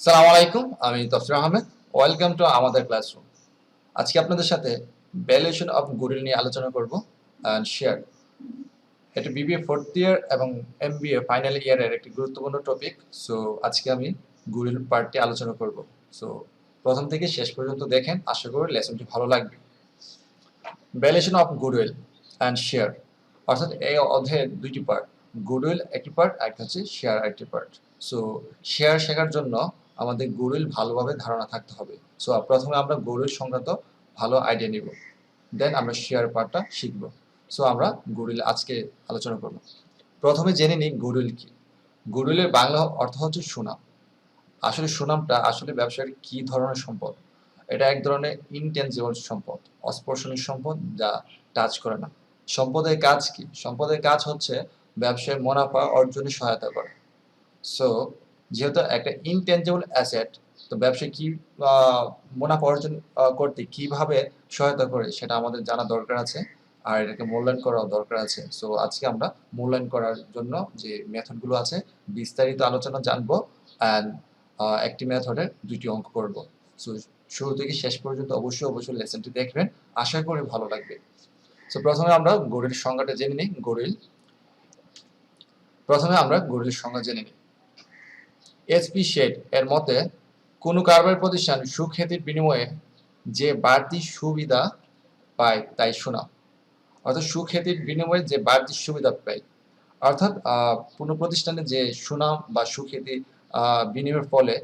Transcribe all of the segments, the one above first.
সালাম আলাইকুম, আমি তফসির আহমেদ। ওয়েলকাম টু আমাদের ক্লাসরুম। আজকে আপনাদের সাথে ভ্যালুয়েশন অফ গুডউইল নিয়ে আলোচনা করব অ্যান্ড শেয়ার। এটা বিবিএ ফোর্থ ইয়ার এবং এমবিএ ফাইনাল ইয়ারের একটি গুরুত্বপূর্ণ টপিক। সো আজকে আমি গুডউইল পার্টটি আলোচনা করব। সো প্রথম থেকে শেষ পর্যন্ত দেখেন, আশা করি লেসনটি ভালো লাগবে। Valuation of goodwill and share, অর্থাৎ এই অধ্যায়ের দুইটি পার্ট, গুডউইল একটি পার্ট, একটা হচ্ছে শেয়ার একটি পার্ট। সো শেয়ার শেখার জন্য আমাদের গুডউইল ভালোভাবে ধারণা থাকতে হবে। সো প্রথমে আমরা গুডউইল সংক্রান্ত ভালো আইডিয়া নিব, দেন আমরা শেয়ার পার্টটা শিখব। সো আমরা গুডউইল আজকে আলোচনা করব। প্রথমে জেনে নিই গুডউইল কি। গুডউইলের বাংলা অর্থ হচ্ছে সুনাম। আসলে সুনামটা আসলে ব্যবসার কি ধরনের সম্পদ? এটা এক ধরনের ইনটেনজিবল সম্পদ, অস্পর্শনীয় সম্পদ, যা টাচ করে না। সম্পদের কাজ কি? সম্পদের কাজ হচ্ছে ব্যবসায় মুনাফা অর্জনে সহায়তা করে। সো যেহেতু একটা ইনটেনজিবল অ্যাসেট, তো ব্যবসায় কি মুনাফা অর্জন করতে কিভাবে সহায়তা করে সেটা আমাদের জানা দরকার আছে, আর এটাকে মূল্যায়ন করাও দরকার আছে। সো আজকে আমরা মূল্যায়ন করার জন্য যে মেথডগুলো আছে বিস্তারিত আলোচনা জানবো, অ্যান্ড একটি মেথডের দুইটি অঙ্ক করব। সো শুরু থেকে শেষ পর্যন্ত অবশ্যই লেসনটি দেখবেন, আশা করি ভালো লাগবে। সো প্রথমে আমরা গুডউইল সংজ্ঞাটা জেনে নিই। গুডউইল সংজ্ঞা জেনে নিই। এসপি শেড এর মতে কোনো কারবার প্রতিষ্ঠান সুখ্যাতির বিনিময়ে যে বাড়তি সুবিধা পায় তাই সুনাম। অর্থাৎ সুখ্যাতির বিনিময়ে যে বাড়তি সুবিধা পায়, অর্থাৎ কোনো প্রতিষ্ঠানে যে সুনাম বা সুখ্যাতি বিনিময়ের ফলে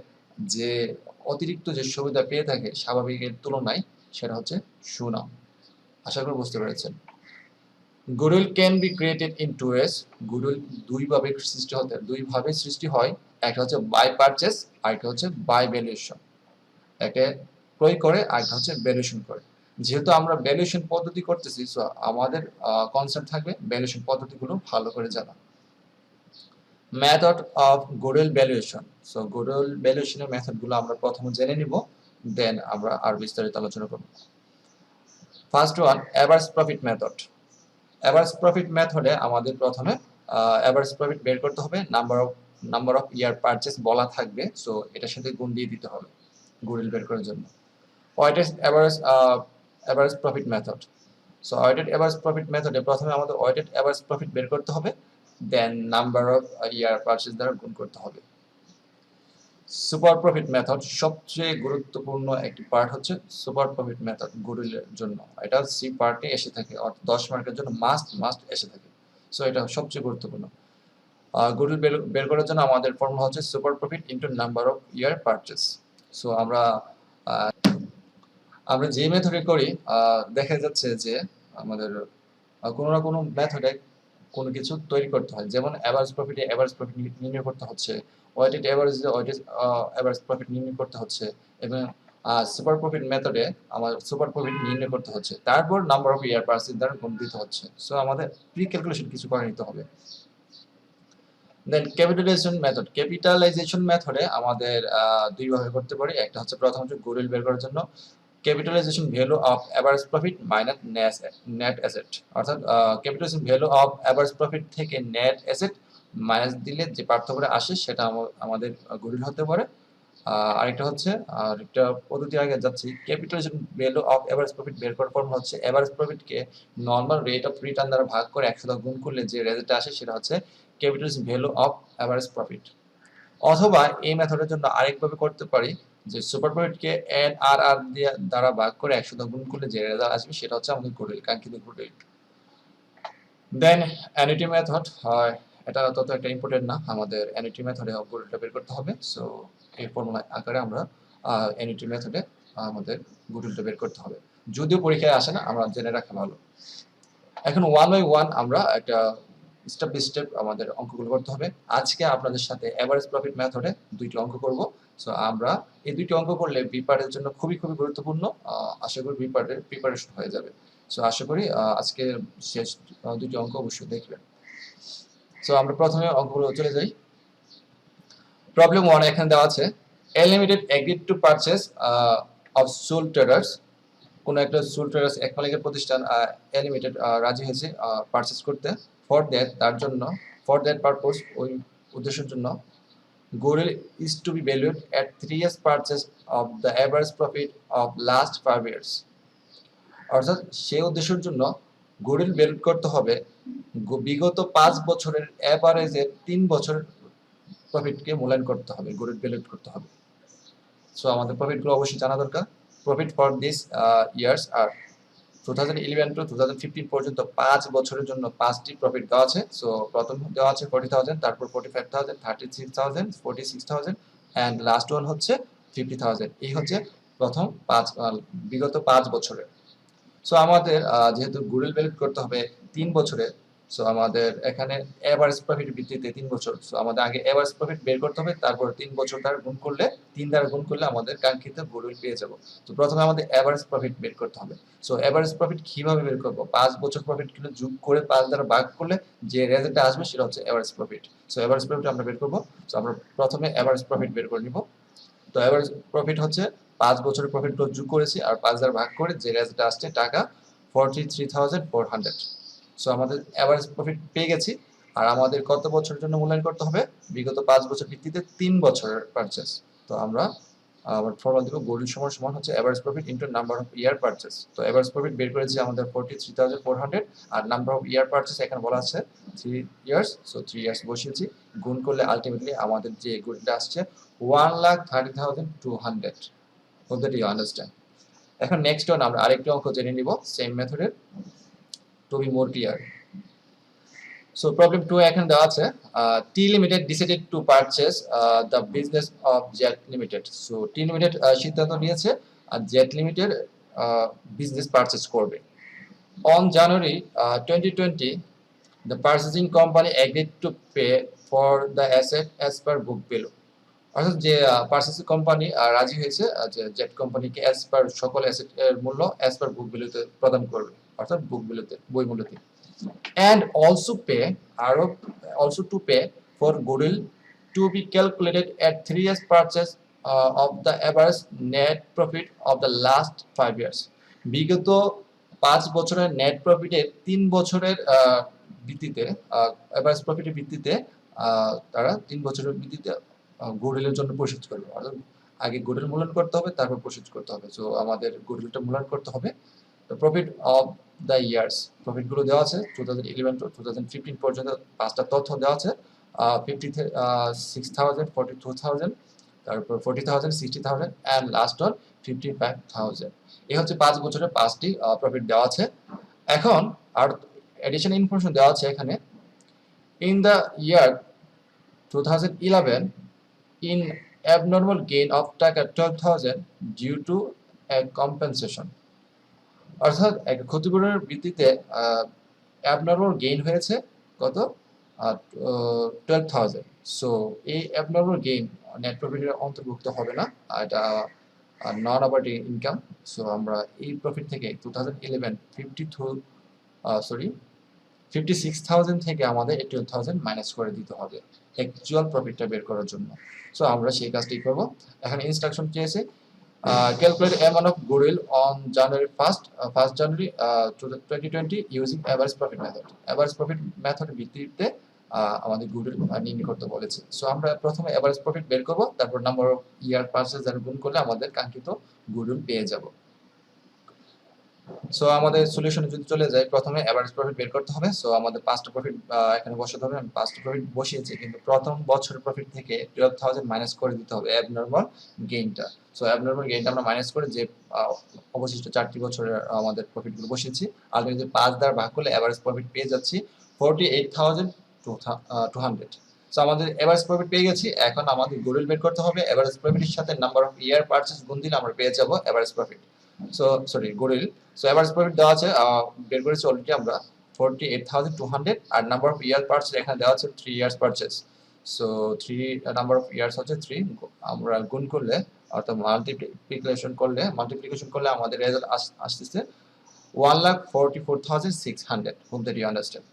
যে অতিরিক্ত যে সুবিধা পেয়ে থাকে স্বাভাবিকের তুলনায়, সেটা হচ্ছে সুনাম। আশা করি বুঝতে পেরেছেন। Goodwill can be created in two ways. Goodwill দুইভাবে সৃষ্টি হয়। একটা হচ্ছে বাই পারচেস, আর একটা হচ্ছে বাই ভ্যালুয়েশন। একটা ক্রয় করে, আর একটা হচ্ছে ভ্যালুয়েশন করে। যেহেতু আমরা ভ্যালুয়েশন পদ্ধতি করতেছি, সো আমাদের কনসেপ্ট থাকবে ভ্যালুয়েশন পদ্ধতিগুলো ভালো করে জানা। Method of goodwill valuation. So goodwill ভ্যালুয়েশনের মেথডগুলো আমরা প্রথমে জেনে নিব, দেন আমরা আর বিস্তারিত আলোচনা করব। First one, average profit method. Average profit মেথডে আমাদের প্রথমে এভারেজ প্রফিট বের করতে হবে। নাম্বার অফ ইয়ার পারচেস বলা থাকবে, সো এটার সাথে গুণ দিয়ে দিতে হবে গুডউইল বের করার জন্য। Weighted average profit method. So weighted average profit মেথডে প্রথমে আমাদের ওয়েটেড এভারেজ প্রফিট বের করতে হবে, then number of year purchase দ্বারা গুণ করতে হবে। সুপার প্রফিট মেথড, সবচেয়ে গুরুত্বপূর্ণ একটি পার্ট হচ্ছে সুপার প্রফিট মেথড গুডউইলের জন্য। এটা সি পার্টে এসে থাকে, অর্থাৎ 10 মার্কের জন্য মাস্ট এসে থাকে। সো এটা সবচেয়ে গুরুত্বপূর্ণ। গুডউইল বের করার জন্য আমাদের ফর্মুলা হচ্ছে super profit into number of year purchase. So আমরা যে মেথডে করি, দেখা যাচ্ছে যে আমাদের কোনো না কোনো মেথডে কোনো কিছু তৈরি করতে হয়। যেমন এভারেজ প্রফিট নির্ণয় করতে হচ্ছে, ওয়েটেড এভারেজ প্রফিট নির্ণয় করতে হচ্ছে, এবং সুপার প্রফিট মেথডে আমার সুপার প্রফিট নির্ণয় করতে হচ্ছে, তারপর নাম্বার অফ ইয়ার পারচেস দ্বারা গুণ দিতে হচ্ছে। সো আমাদের প্রি ক্যালকুলেশন কিছু করে নিতে হবে। দেন ক্যাপিটালাইজেশন মেথডে আমাদের দুইভাবে করতে পারি। একটা হচ্ছে প্রথম হচ্ছে গুডউইল বের করার জন্য capitalisation value of average profit minus net asset, অর্থাৎ capitalisation value of average profit থেকে নেট অ্যাসেট মাইনাস দিলে যে পার্থক্যটা আসে সেটা আমাদের গুডউইল হতে পারে। আরেকটা হচ্ছে, আরেকটা পদ্ধতি আগে যাচ্ছি, capitalisation value of average profit বের করার ফর্মুলা হচ্ছে এভারেজ প্রফিটকে নরমাল রেট অফ রিটার্ন দ্বারা ভাগ করে 100 দ্বারা গুণ করলে যে রেজাল্ট আসে সেটা হচ্ছে capitalisation value of average profit. অথবা এই মেথডের জন্য আরেকভাবে করতে পারি যে সুপার প্রফিটকে এনআরআর দ্বারা ভাগ করে 100 দ্বারা গুণ করলে যে রেজাল্ট আসবে সেটা হচ্ছে আমাদের গুডউইল, কাঙ্ক্ষিত গুডউইল। দেন অ্যানুইটি মেথড, এটা তত একটা ইম্পর্টেন্ট না, আমাদের অ্যানুইটি মেথডে গুডউইলটা বের করতে হবে। সো এই ফর্মুলা আকারে আমরা অ্যানুইটি মেথডে আমাদের গুডউইলটা বের করতে হবে। যদিও পরীক্ষায় আসে না, আমরা জেনে রাখা ভালো। এখন ওয়ান বাই ওয়ান আমরা একটা স্টেপ বাই স্টেপ আমাদের অঙ্কগুলো করতে হবে। আজকে আপনাদের সাথে এভারেজ প্রফিট মেথডে দুইটি অঙ্ক করব। সো আমরা এই দুইটি অঙ্ক করলে বিপারের জন্য খুবই গুরুত্বপূর্ণ। আশা করি বিপারের প্রিপারেশন হয়ে যাবে। সো আশা করি আজকে শেষ দুইটি অঙ্ক অবশ্যই দেখবেন। সো আমরা প্রথমে অঙ্কগুলো চলে যাই। প্রবলেম 1 এখানে দেওয়া আছে, a limited agreed to purchase of sole traders. কোনো একটা সোল ট্রেডার্স এক মালিকের প্রতিষ্ঠান এ লিমিটেড রাজি হয়েছে পারচেজ করতে, ফর দ্যাট পারপোজ, ওই উদ্দেশ্যের জন্য Goodwill is to be valued at 3 years purchase of the average profit of last 5 years. অর্থাৎ সেই উদ্দেশ্যের জন্য গুডউইল ভ্যালুড করতে হবে বিগত 5 বছরের এভারেজের 3 বছরের প্রফিটকে মূল্যায়ন করতে হবে, গুডউইল ভ্যালুড করতে হবে। সো আমাদের প্রফিটগুলো অবশ্যই জানা দরকার। প্রফিট ফর দিস ইয়ার্স আর 2011 টু 2015 পর্যন্ত 5 বছরের জন্য 5টি প্রফিট দেওয়া আছে। সো প্রথম দেওয়া আছে 40,000, তারপর 45,000, 36,000, 46,000 এন্ড লাস্ট ওয়ান হচ্ছে 50,000। এই হচ্ছে প্রথম 5 বিগত 5 বছরের। সো আমাদের যেহেতু গুডউইল ভ্যালুড করতে হবে 3 বছরের, সো আমাদের এখানে এভারেজ প্রফিট ভিত্তিতে 3 বছর। সো আমাদের আগে এভারেজ প্রফিট বের করতে হবে, তারপর 3 বছর দ্বারা গুণ করলে 3 দ্বারা গুণ করলে আমাদের কাঙ্ক্ষিত গুডউইল পেয়ে যাব। তো প্রথমে আমাদের এভারেজ প্রফিট বের করতে হবে। সো এভারেজ প্রফিট কিভাবে বের করব? 5 বছর প্রফিটগুলো যোগ করে 5 দ্বারা ভাগ করলে যে রেজাল্টটা আসবে সেটা হচ্ছে average profit. So average profit আমরা বের করব। সো আমরা প্রথমে এভারেজ প্রফিট বের করে নিব। তো এভারেজ প্রফিট হচ্ছে 5 বছরের প্রফিটগুলো যোগ করেছি আর 5 দ্বারা ভাগ করে যে রেজাল্ট আসছে টাকা 43,400। সো আমাদের এভারেজ প্রফিট পেয়ে গেছি। আর আমাদের কত বছরের জন্য মূল্যায়ন করতে হবে? বিগত 5 বছর ভিত্তিতে 3 বছরের পারচেজ। তো আমরা আবার ফর্মুলা দিব গুডউইল সমান হচ্ছে average profit into number of year purchase. তো এভারেজ প্রফিট বের করেছি আমাদের 43,400 আর নাম্বার অফ ইয়ার পারচেজ এখানে বলা আছে 3 ইয়ার্স। সো 3 ইয়ার্স বসিয়েছি, গুণ করলে আলটিমেটলি আমাদের যে গুডউইলটা আসছে 1,30,200। Hope that you understand. এখন নেক্সট ওয়ান আমরা আরেকটি অঙ্ক জেনে নিব সেম মেথডের, to be more clear. So problem 2 এখানে দেওয়া আছে T limited decided to purchase the business of Z limited. So T limited সিদ্ধান্ত নিয়েছে আর জেট লিমিটেড বিজনেস পারচেজ করবে। On January 2020 the purchasing company agreed to pay for the asset as per book value. অর্থাৎ যে purchasing company রাজি হয়েছে যে jet কোম্পানিকে অ্যাজ পার সকল অ্যাসেট এর মূল্য অ্যাজ পার বুক ভ্যালুতে প্রদান করবে, অর্থাৎ বুক ভ্যালুতে, বই মূল্যতে। and also to pay for goodwill to be calculated at 3 years purchase of the average net profit of the last 5 years. বিগত 5 বছরের নেট প্রফিটের 3 বছরের ভিত্তিতে এভারেজ প্রফিটের ভিত্তিতে তারা 3 বছরের ভিত্তিতে গুডউইলের জন্য প্রসেস করবে। অর্থাৎ আগে গুডউইল মূল্যায়ন করতে হবে, তারপর প্রসেস করতে হবে। সো আমাদের গুডউইলটা মূল্যায়ন করতে হবে। তো প্রফিট অফ দ্য ইয়ার্স, প্রফিটগুলো দেওয়া আছে 2011 টু 2015 পর্যন্ত 5টা তথ্য দেওয়া আছে। 56,000, 42,000, তারপর 40,000, 60,000 এন্ড লাস্ট অন 55,000। এই হচ্ছে 5 বছরের 5টি প্রফিট দেওয়া আছে। এখন আর এডিশনাল ইনফরমেশন দেওয়া আছে এখানে। In the year 2011 in abnormal gain of টাকা 12,000 due to a compensation. অর্থাৎ এক ক্ষতিপূরণের ভিত্তিতে অ্যাবনর্মাল গেইন হয়েছে কত 12,000। সো এই অ্যাবনর্মাল গেইন নেট প্রফিটের অন্তর্ভুক্ত হবে না, এটা নন অপারেটিং ইনকাম। সো আমরা এই প্রফিট থেকে 56,000 থেকে আমাদের 12,000 মাইনাস করে দিতে হবে অ্যাকচুয়াল প্রফিটটা বের করার জন্য। সো আমরা সেই কাজটাই করব। এখন ইনস্ট্রাকশন চেয়েছে calculate amount of goodwill on January 1st January 2020 using average profit method. Average profit method ভিত্তিতে আমাদের গুডউইল নির্ণয় করতে বলেছে। সো আমরা প্রথমে এভারেজ প্রফিট বের করব, তারপর নাম্বার অফ ইয়ার পারচেজ দ্বারা গুণ করলে আমাদের কাঙ্ক্ষিত গুডউইল পেয়ে যাব। সো আমাদের সলিউশনে যদি চলে যাই, প্রথমে এভারেজ প্রফিট বের করতে হবে। সো আমাদের 5টা প্রফিট এখানে বসাতে হবে। আমি 5টা প্রফিট বসিয়েছি, কিন্তু প্রথম বছরের প্রফিট থেকে 12,000 মাইনাস করে দিতে হবে অ্যাবনর্মাল গেইনটা। সো অ্যাবনর্মাল গেইনটা আমরা মাইনাস করে যে অবশিষ্ট 4টি বছরের আমাদের প্রফিটগুলো বসিয়েছি, আলটিমেটলি 5 দ্বারা ভাগ করলে এভারেজ প্রফিট পেয়ে যাচ্ছি 48,200। সো আমাদের এভারেজ প্রফিট পেয়ে গেছি। এখন আমাদের গুডউইল বের করতে হবে। এভারেজ প্রফিটের সাথে নাম্বার অফ ইয়ার পারচেজ গুণ দিলে আমরা পেয়ে যাব average profit. So sorry goodwill. So average profit দেওয়া আছে, বের করেছি অলরেডি আমরা 48,200 আর নাম্বার অফ ইয়ার পারচেজ এখানে দেওয়া আছে 3 years purchase. So 3 number of years হচ্ছে 3, আমরা গুণ করলে অর্থাৎ মাল্টিপ্লিকেশন করলে আমাদের রেজাল্ট আসতেছে 1,44,600। Hope that you understand.